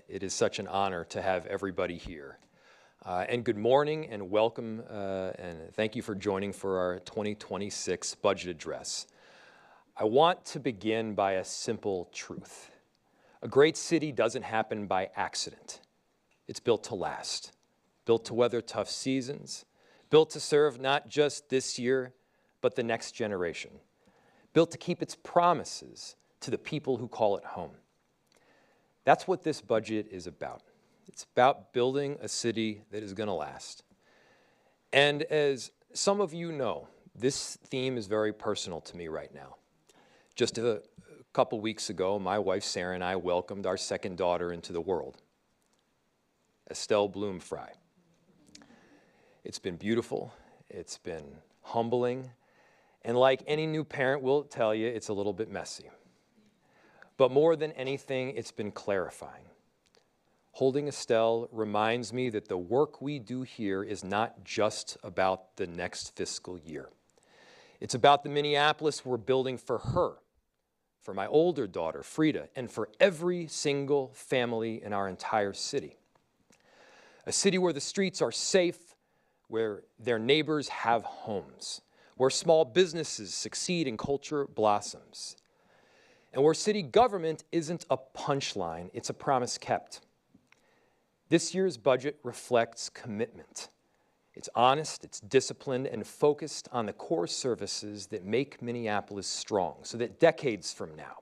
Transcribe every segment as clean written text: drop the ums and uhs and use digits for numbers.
It is such an honor to have everybody here. And good morning and welcome and thank you for joining for our 2026 budget address. I want to begin by a simple truth. A great city doesn't happen by accident. It's built to last, built to weather tough seasons, built to serve not just this year, but the next generation, built to keep its promises to the people who call it home. That's what this budget is about. It's about building a city that is going to last. And as some of you know, this theme is very personal to me right now. Just a couple weeks ago, my wife Sarah and I welcomed our second daughter into the world, Estelle Bloom Frey. It's been beautiful, it's been humbling, and like any new parent will tell you, it's a little bit messy. But more than anything, it's been clarifying. Holding Estelle reminds me that the work we do here is not just about the next fiscal year. It's about the Minneapolis we're building for her, for my older daughter, Frida, and for every single family in our entire city. A city where the streets are safe, where their neighbors have homes, where small businesses succeed and culture blossoms, and where city government isn't a punchline, it's a promise kept. This year's budget reflects commitment. It's honest, it's disciplined, and focused on the core services that make Minneapolis strong, so that decades from now,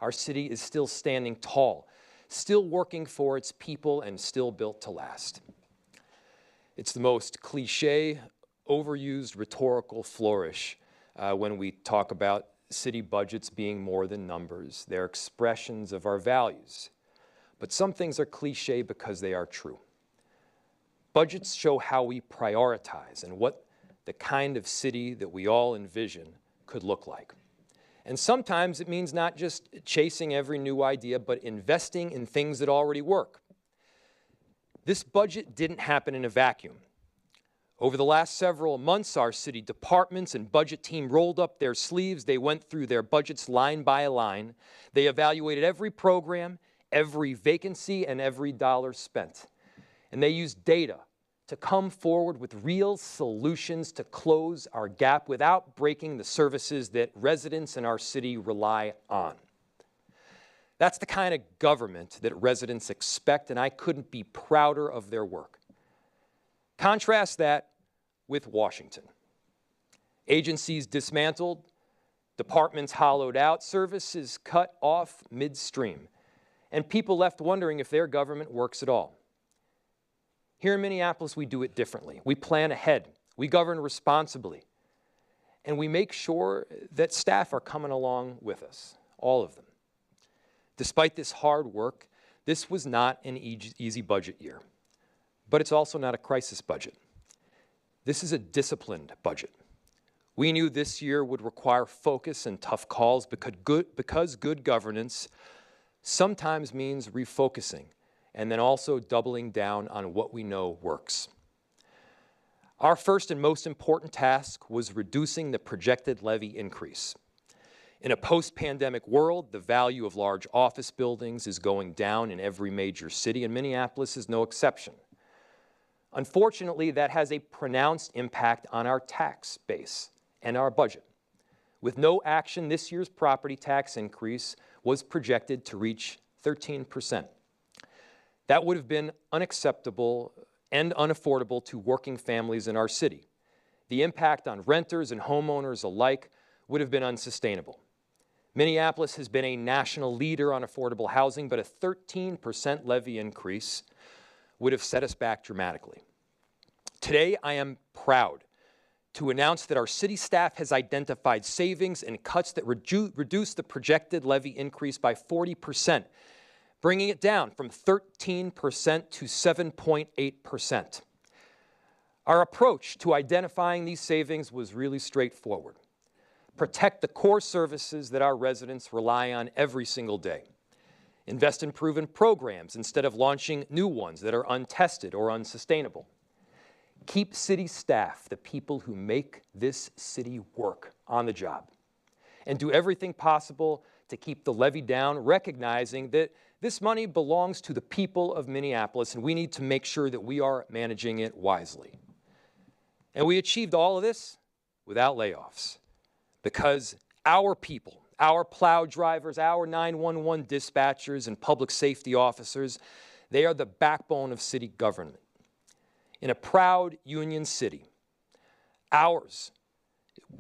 our city is still standing tall, still working for its people, and still built to last. It's the most cliche, overused rhetorical flourish when we talk about city budgets being more than numbers. They're expressions of our values. But some things are cliche because they are true. Budgets show how we prioritize and what the kind of city that we all envision could look like. And sometimes it means not just chasing every new idea, but investing in things that already work. This budget didn't happen in a vacuum. Over the last several months, our city departments and budget team rolled up their sleeves. They went through their budgets line by line. They evaluated every program, every vacancy, and every dollar spent. And they used data to come forward with real solutions to close our gap without breaking the services that residents in our city rely on. That's the kind of government that residents expect, and I couldn't be prouder of their work. Contrast that with Washington. Agencies dismantled, departments hollowed out, services cut off midstream, and people left wondering if their government works at all. Here in Minneapolis, we do it differently. We plan ahead, we govern responsibly, and we make sure that staff are coming along with us, all of them. Despite this hard work, this was not an easy budget year, but it's also not a crisis budget. This is a disciplined budget. We knew this year would require focus and tough calls because good governance sometimes means refocusing and then also doubling down on what we know works. Our first and most important task was reducing the projected levy increase. In a post-pandemic world, the value of large office buildings is going down in every major city, and Minneapolis is no exception. Unfortunately, that has a pronounced impact on our tax base and our budget. With no action, this year's property tax increase was projected to reach 13%. That would have been unacceptable and unaffordable to working families in our city. The impact on renters and homeowners alike would have been unsustainable. Minneapolis has been a national leader on affordable housing, but a 13% levy increase would have set us back dramatically. Today, I am proud to announce that our city staff has identified savings and cuts that reduce the projected levy increase by 40%, bringing it down from 13% to 7.8%. Our approach to identifying these savings was really straightforward. Protect the core services that our residents rely on every single day. Invest in proven programs instead of launching new ones that are untested or unsustainable. Keep city staff, the people who make this city work, on the job. And do everything possible to keep the levy down, recognizing that This money belongs to the people of Minneapolis, and we need to make sure that we are managing it wisely. And we achieved all of this without layoffs, because our people, our plow drivers, our 911 dispatchers and public safety officers, they are the backbone of city government. In a proud union city, ours,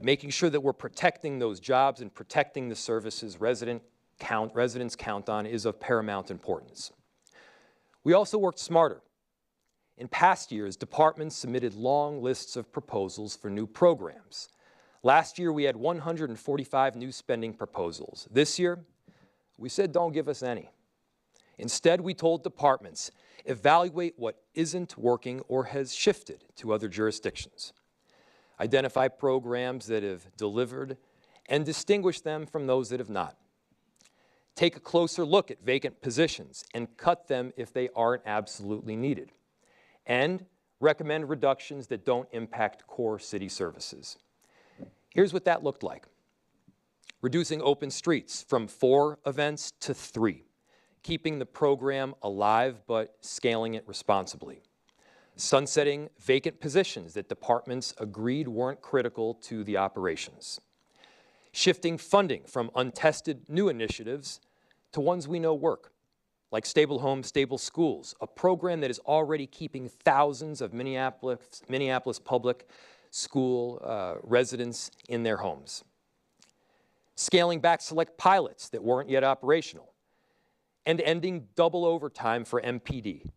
making sure that we're protecting those jobs and protecting the services residents count on is of paramount importance. We also worked smarter. In past years, departments submitted long lists of proposals for new programs. Last year, we had 145 new spending proposals. This year, we said don't give us any. Instead, we told departments, evaluate what isn't working or has shifted to other jurisdictions. Identify programs that have delivered and distinguish them from those that have not. Take a closer look at vacant positions and cut them if they aren't absolutely needed. And recommend reductions that don't impact core city services. Here's what that looked like. Reducing open streets from 4 events to 3, keeping the program alive but scaling it responsibly. Sunsetting vacant positions that departments agreed weren't critical to the operations. Shifting funding from untested new initiatives to ones we know work, like Stable Homes, Stable Schools, a program that is already keeping thousands of Minneapolis public school residents in their homes. Scaling back select pilots that weren't yet operational, and ending double overtime for MPD,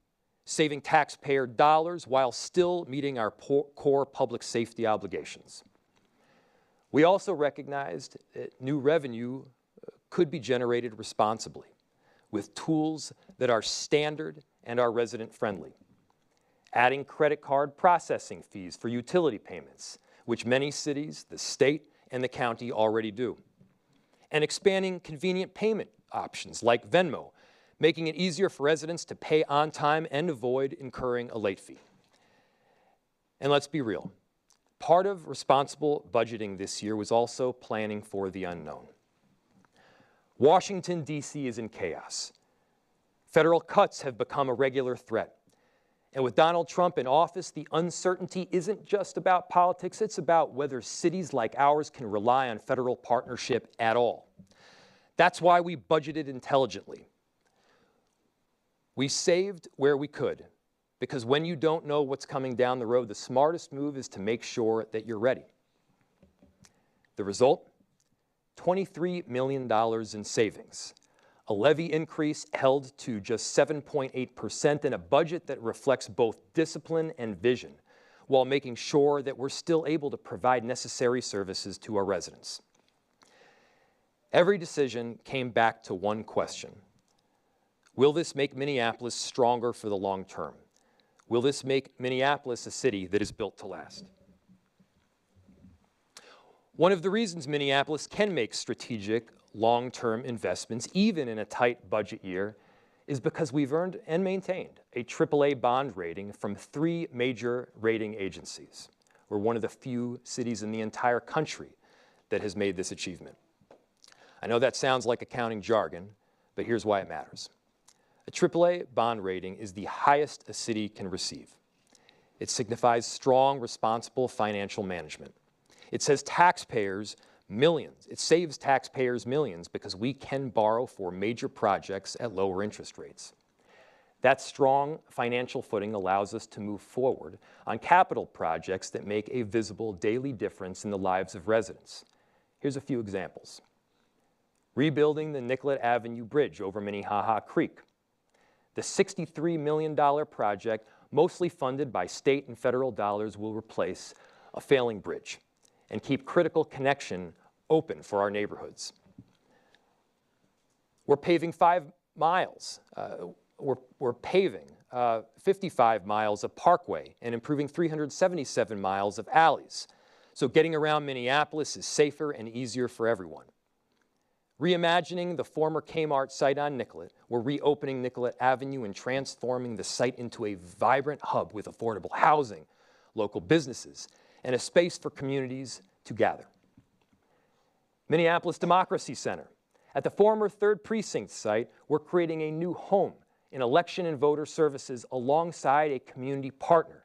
saving taxpayer dollars while still meeting our core public safety obligations. We also recognized that new revenue could be generated responsibly with tools that are standard and are resident-friendly. Adding credit card processing fees for utility payments, which many cities, the state, and the county already do. And expanding convenient payment options like Venmo, making it easier for residents to pay on time and avoid incurring a late fee. And let's be real. Part of responsible budgeting this year was also planning for the unknown. Washington, D.C. is in chaos. Federal cuts have become a regular threat. And with Donald Trump in office, the uncertainty isn't just about politics, it's about whether cities like ours can rely on federal partnership at all. That's why we budgeted intelligently. We saved where we could, because when you don't know what's coming down the road, the smartest move is to make sure that you're ready. The result? $23 million in savings, a levy increase held to just 7.8%, and a budget that reflects both discipline and vision, while making sure that we're still able to provide necessary services to our residents. Every decision came back to one question. Will this make Minneapolis stronger for the long term? Will this make Minneapolis a city that is built to last? One of the reasons Minneapolis can make strategic, long-term investments, even in a tight budget year, is because we've earned and maintained a AAA bond rating from 3 major rating agencies. We're one of the few cities in the entire country that has made this achievement. I know that sounds like accounting jargon, but here's why it matters. A AAA bond rating is the highest a city can receive. It signifies strong, responsible financial management. It says taxpayers millions. It saves taxpayers millions because we can borrow for major projects at lower interest rates. That strong financial footing allows us to move forward on capital projects that make a visible daily difference in the lives of residents. Here's a few examples. Rebuilding the Nicollet Avenue Bridge over Minnehaha Creek. The $63 million project, mostly funded by state and federal dollars, will replace a failing bridge and keep critical connection open for our neighborhoods. We're paving 5 miles. We're paving 55 miles of parkway and improving 377 miles of alleys. So getting around Minneapolis is safer and easier for everyone. Reimagining the former Kmart site on Nicollet, we're reopening Nicollet Avenue and transforming the site into a vibrant hub with affordable housing, local businesses, and a space for communities to gather. Minneapolis Democracy Center. At the former 3rd Precinct site, we're creating a new home in election and voter services alongside a community partner,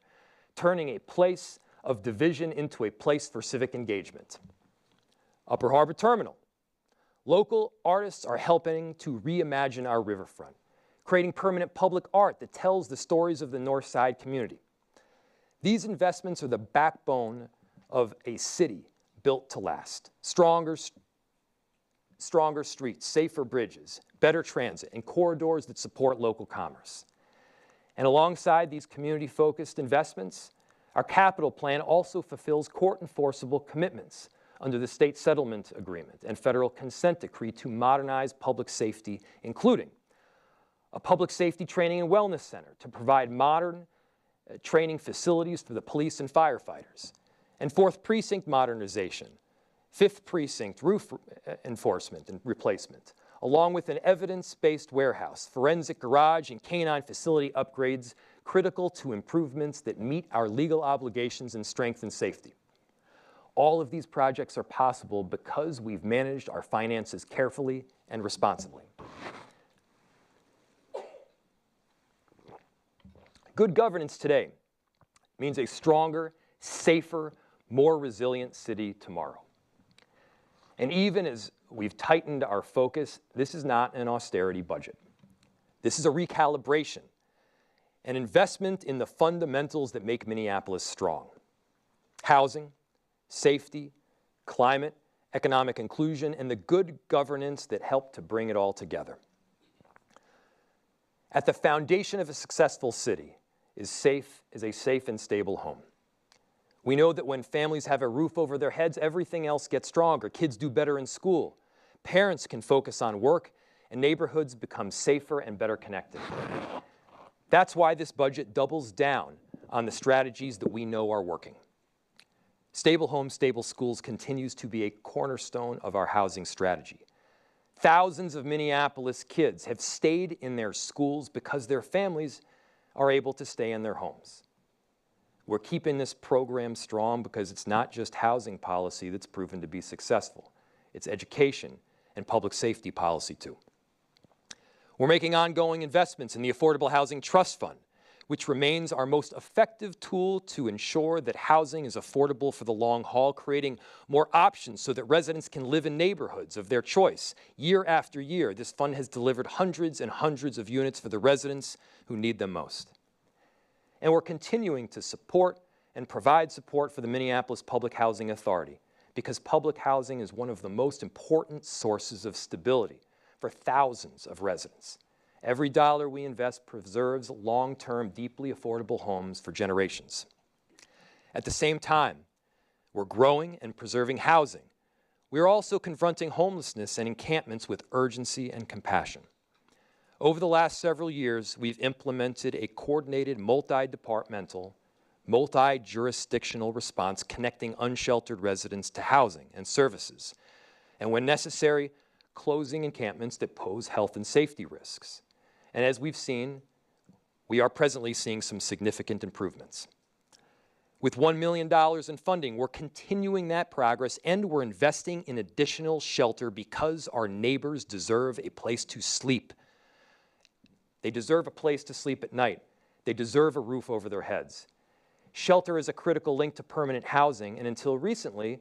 turning a place of division into a place for civic engagement. Upper Harbor Terminal. Local artists are helping to reimagine our riverfront, creating permanent public art that tells the stories of the North Side community. These investments are the backbone of a city built to last. Stronger streets, safer bridges, better transit, and corridors that support local commerce. And alongside these community-focused investments, our capital plan also fulfills court-enforceable commitments under the state settlement agreement and federal consent decree to modernize public safety, including a public safety training and wellness center to provide modern training facilities for the police and firefighters, and 4th Precinct modernization, 5th Precinct roof enforcement and replacement, along with an evidence-based warehouse, forensic garage, and canine facility upgrades critical to improvements that meet our legal obligations and strengthen safety. All of these projects are possible because we've managed our finances carefully and responsibly. Good governance today means a stronger, safer, more resilient city tomorrow. And even as we've tightened our focus, this is not an austerity budget. This is a recalibration, an investment in the fundamentals that make Minneapolis strong. Housing, safety, climate, economic inclusion, and the good governance that help to bring it all together. At the foundation of a successful city is a safe and stable home. We know that when families have a roof over their heads, everything else gets stronger. Kids do better in school. Parents can focus on work, and neighborhoods become safer and better connected. That's why this budget doubles down on the strategies that we know are working. Stable homes, stable schools continues to be a cornerstone of our housing strategy. Thousands of Minneapolis kids have stayed in their schools because their families are able to stay in their homes. We're keeping this program strong because it's not just housing policy that's proven to be successful. It's education and public safety policy too. We're making ongoing investments in the Affordable Housing Trust Fund, which remains our most effective tool to ensure that housing is affordable for the long haul, creating more options so that residents can live in neighborhoods of their choice. Year after year, this fund has delivered hundreds and hundreds of units for the residents who need them most. And we're continuing to support and provide support for the Minneapolis Public Housing Authority because public housing is one of the most important sources of stability for thousands of residents. Every dollar we invest preserves long-term, deeply affordable homes for generations. At the same time, we're growing and preserving housing. We're also confronting homelessness and encampments with urgency and compassion. Over the last several years, we've implemented a coordinated, multi-departmental, multi-jurisdictional response connecting unsheltered residents to housing and services, and when necessary, closing encampments that pose health and safety risks. And as we've seen, we are presently seeing some significant improvements. With $1 million in funding, we're continuing that progress and we're investing in additional shelter because our neighbors deserve a place to sleep. They deserve a place to sleep at night. They deserve a roof over their heads. Shelter is a critical link to permanent housing and until recently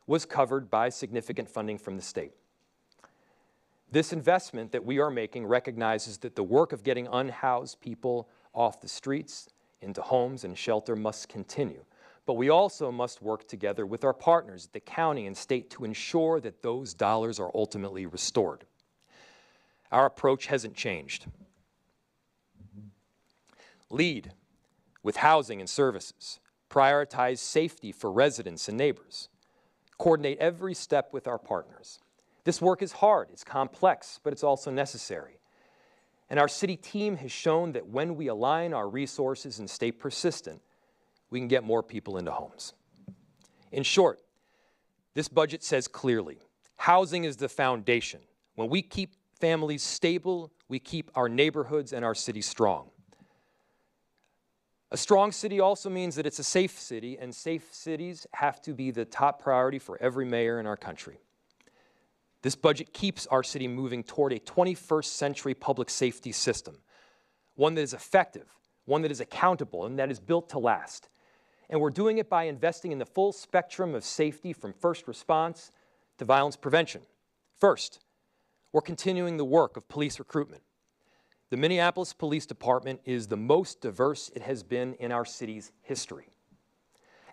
was covered by significant funding from the state. This investment that we are making recognizes that the work of getting unhoused people off the streets into homes and shelter must continue. But we also must work together with our partners, the county and state, to ensure that those dollars are ultimately restored. Our approach hasn't changed. Lead with housing and services. Prioritize safety for residents and neighbors. Coordinate every step with our partners. This work is hard, it's complex, but it's also necessary. And our city team has shown that when we align our resources and stay persistent, we can get more people into homes. In short, this budget says clearly, housing is the foundation. When we keep families stable, we keep our neighborhoods and our city strong. A strong city also means that it's a safe city, and safe cities have to be the top priority for every mayor in our country. This budget keeps our city moving toward a 21st century public safety system, one that is effective, one that is accountable, and that is built to last. And we're doing it by investing in the full spectrum of safety from first response to violence prevention. First, we're continuing the work of police recruitment. The Minneapolis Police Department is the most diverse it has been in our city's history.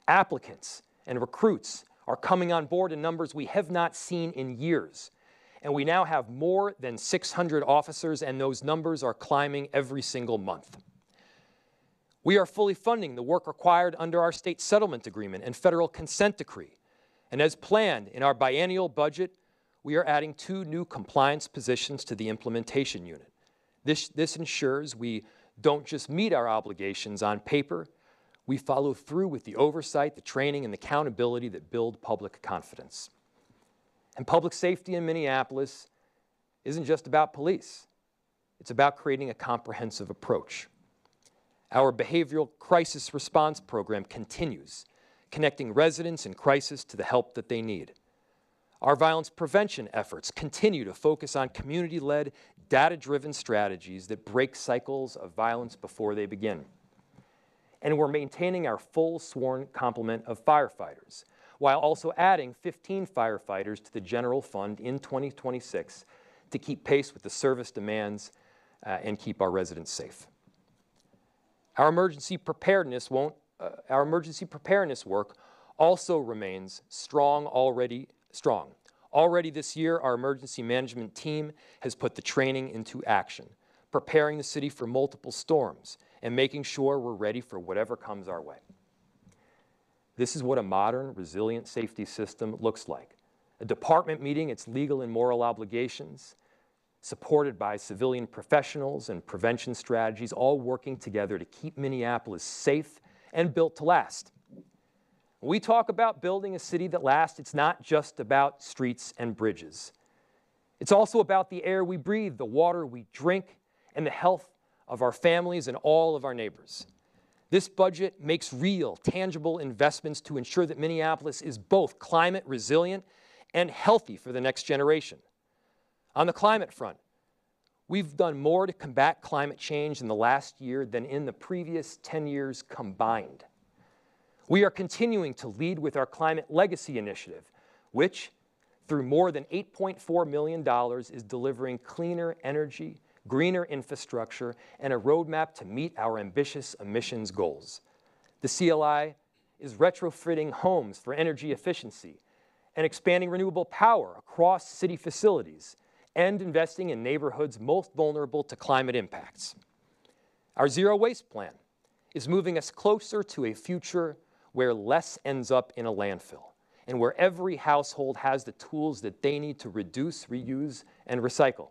Applicants and recruits are coming on board in numbers we have not seen in years. And we now have more than 600 officers, and those numbers are climbing every single month. We are fully funding the work required under our state settlement agreement and federal consent decree. And as planned in our biennial budget, we are adding 2 new compliance positions to the implementation unit. This ensures we don't just meet our obligations on paper, we follow through with the oversight, the training, and the accountability that build public confidence. And public safety in Minneapolis isn't just about police. It's about creating a comprehensive approach. Our behavioral crisis response program continues, connecting residents in crisis to the help that they need. Our violence prevention efforts continue to focus on community-led, data-driven strategies that break cycles of violence before they begin. And we're maintaining our full sworn complement of firefighters, while also adding 15 firefighters to the general fund in 2026 to keep pace with the service demands and keep our residents safe. Our emergency preparedness work also remains already strong. Already this year, our emergency management team has put the training into action, preparing the city for multiple storms and making sure we're ready for whatever comes our way. This is what a modern, resilient safety system looks like. A department meeting its legal and moral obligations, supported by civilian professionals and prevention strategies, all working together to keep Minneapolis safe and built to last. When we talk about building a city that lasts, it's not just about streets and bridges. It's also about the air we breathe, the water we drink, and the health of our families and all of our neighbors. This budget makes real, tangible investments to ensure that Minneapolis is both climate resilient and healthy for the next generation. On the climate front, we've done more to combat climate change in the last year than in the previous 10 years combined. We are continuing to lead with our Climate Legacy Initiative, which, through more than $8.4 million, is delivering cleaner energy, greener infrastructure, and a roadmap to meet our ambitious emissions goals. The CLI is retrofitting homes for energy efficiency and expanding renewable power across city facilities and investing in neighborhoods most vulnerable to climate impacts. Our zero waste plan is moving us closer to a future where less ends up in a landfill and where every household has the tools that they need to reduce, reuse, and recycle.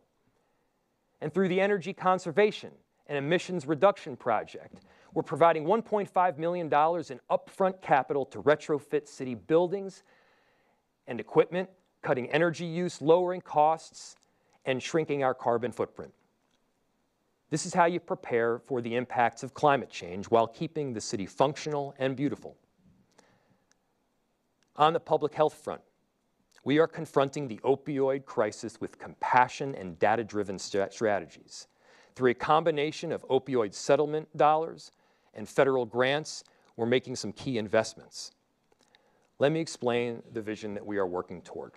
And through the Energy Conservation and Emissions Reduction Project, we're providing $1.5 million in upfront capital to retrofit city buildings and equipment, cutting energy use, lowering costs, and shrinking our carbon footprint. This is how you prepare for the impacts of climate change while keeping the city functional and beautiful. On the public health front, we are confronting the opioid crisis with compassion and data-driven strategies. Through a combination of opioid settlement dollars and federal grants, we're making some key investments. Let me explain the vision that we are working toward.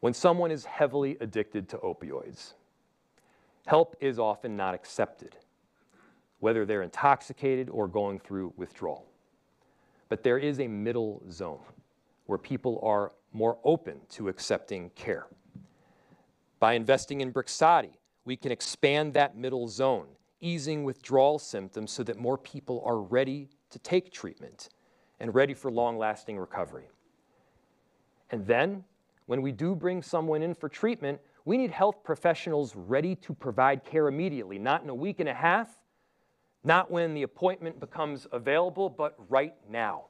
When someone is heavily addicted to opioids, help is often not accepted, whether they're intoxicated or going through withdrawal. But there is a middle zone where people are more open to accepting care. By investing in Brixadi, we can expand that middle zone, easing withdrawal symptoms so that more people are ready to take treatment and ready for long-lasting recovery. And then, when we do bring someone in for treatment, we need health professionals ready to provide care immediately, not in a week and a half, not when the appointment becomes available, but right now.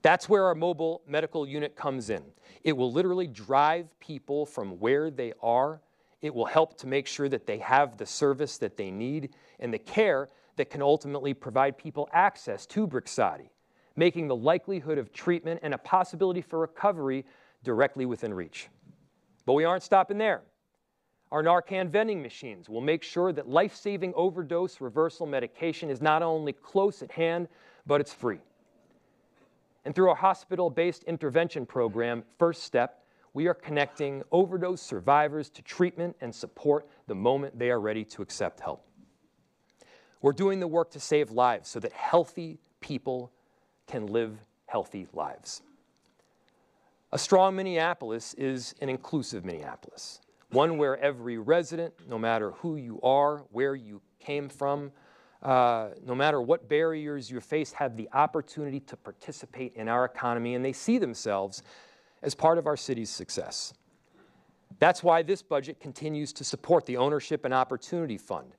That's where our mobile medical unit comes in. It will literally drive people from where they are. It will help to make sure that they have the service that they need and the care that can ultimately provide people access to Brixadi, making the likelihood of treatment and a possibility for recovery directly within reach. But we aren't stopping there. Our Narcan vending machines will make sure that life-saving overdose reversal medication is not only close at hand, but it's free. And through our hospital-based intervention program, First Step, we are connecting overdose survivors to treatment and support the moment they are ready to accept help. We're doing the work to save lives so that healthy people can live healthy lives. A strong Minneapolis is an inclusive Minneapolis, one where every resident, no matter who you are, where you came from, no matter what barriers you face, have the opportunity to participate in our economy, and they see themselves as part of our city's success. That's why this budget continues to support the Ownership and Opportunity Fund,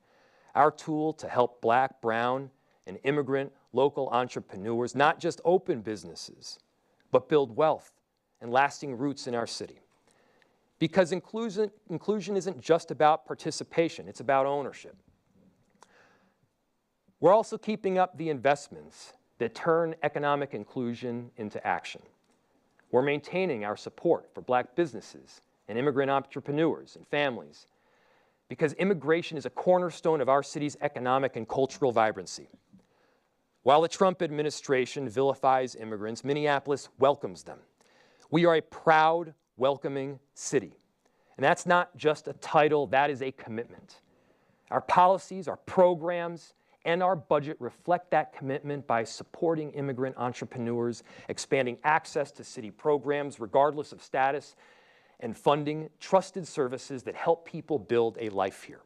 our tool to help Black, brown, and immigrant local entrepreneurs not just open businesses, but build wealth and lasting roots in our city. Because inclusion isn't just about participation, it's about ownership. We're also keeping up the investments that turn economic inclusion into action. We're maintaining our support for Black businesses and immigrant entrepreneurs and families, because immigration is a cornerstone of our city's economic and cultural vibrancy. While the Trump administration vilifies immigrants, Minneapolis welcomes them. We are a proud, welcoming city. And that's not just a title, that is a commitment. Our policies, our programs, and our budget reflect that commitment by supporting immigrant entrepreneurs, expanding access to city programs regardless of status, and funding trusted services that help people build a life here.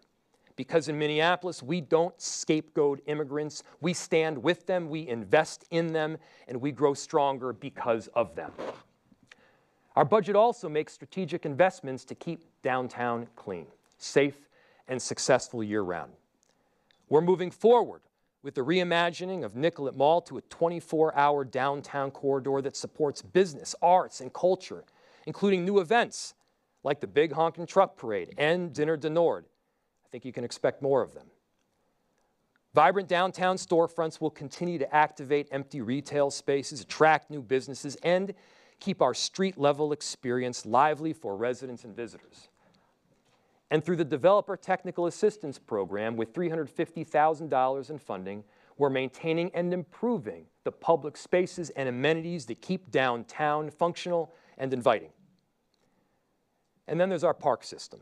Because in Minneapolis, we don't scapegoat immigrants. We stand with them, we invest in them, and we grow stronger because of them. Our budget also makes strategic investments to keep downtown clean, safe, and successful year-round. We're moving forward with the reimagining of Nicollet Mall to a 24-hour downtown corridor that supports business, arts, and culture, including new events like the Big Honkin' Truck Parade and Dinner de Nord. I think you can expect more of them. Vibrant downtown storefronts will continue to activate empty retail spaces, attract new businesses, and keep our street-level experience lively for residents and visitors. And through the Developer Technical Assistance Program, with $350,000 in funding, we're maintaining and improving the public spaces and amenities that keep downtown functional and inviting. And then there's our park system,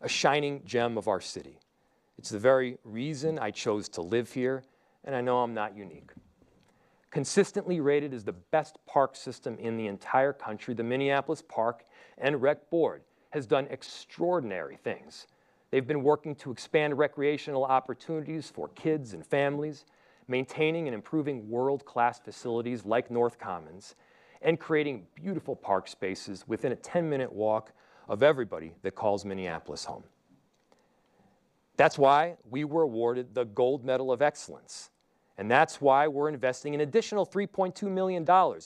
a shining gem of our city. It's the very reason I chose to live here, and I know I'm not unique. Consistently rated as the best park system in the entire country, the Minneapolis Park and Rec Board has done extraordinary things. They've been working to expand recreational opportunities for kids and families, maintaining and improving world-class facilities like North Commons, and creating beautiful park spaces within a 10-minute walk of everybody that calls Minneapolis home. That's why we were awarded the Gold Medal of Excellence. And that's why we're investing an additional $3.2 million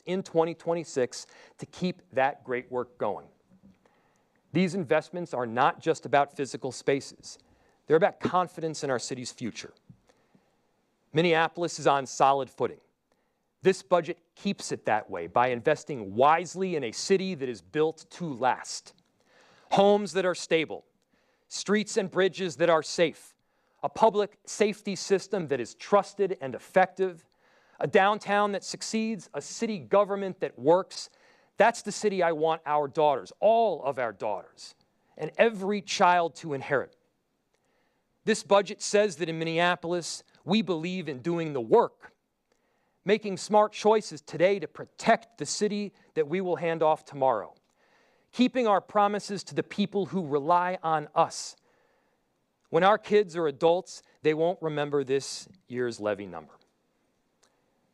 in 2026 to keep that great work going. These investments are not just about physical spaces. They're about confidence in our city's future. Minneapolis is on solid footing. This budget keeps it that way by investing wisely in a city that is built to last. Homes that are stable, streets and bridges that are safe, a public safety system that is trusted and effective, a downtown that succeeds, a city government that works. That's the city I want our daughters, all of our daughters, and every child to inherit. This budget says that in Minneapolis, we believe in doing the work, making smart choices today to protect the city that we will hand off tomorrow, keeping our promises to the people who rely on us. When our kids are adults, they won't remember this year's levy number.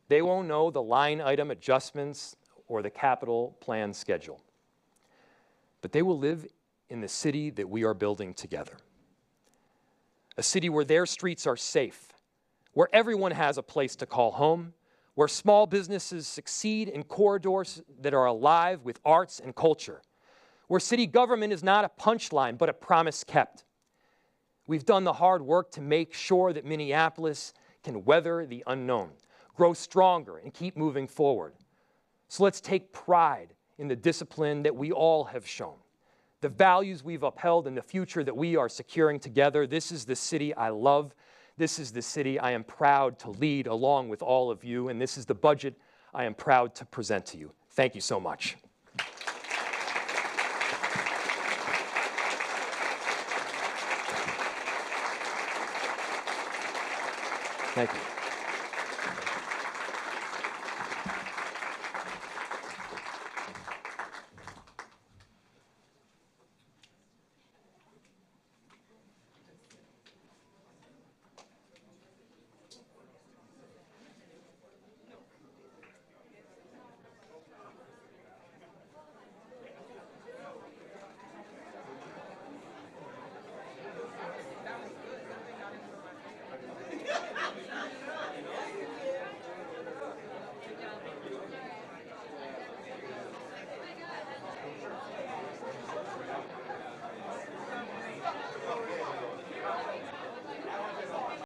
They won't know the line item adjustments or the capital plan schedule. But they will live in the city that we are building together. A city where their streets are safe, where everyone has a place to call home, where small businesses succeed in corridors that are alive with arts and culture, where city government is not a punchline, but a promise kept. We've done the hard work to make sure that Minneapolis can weather the unknown, grow stronger, and keep moving forward. So let's take pride in the discipline that we all have shown, the values we've upheld, and the future that we are securing together. This is the city I love. This is the city I am proud to lead along with all of you, and this is the budget I am proud to present to you. Thank you so much. Thank you.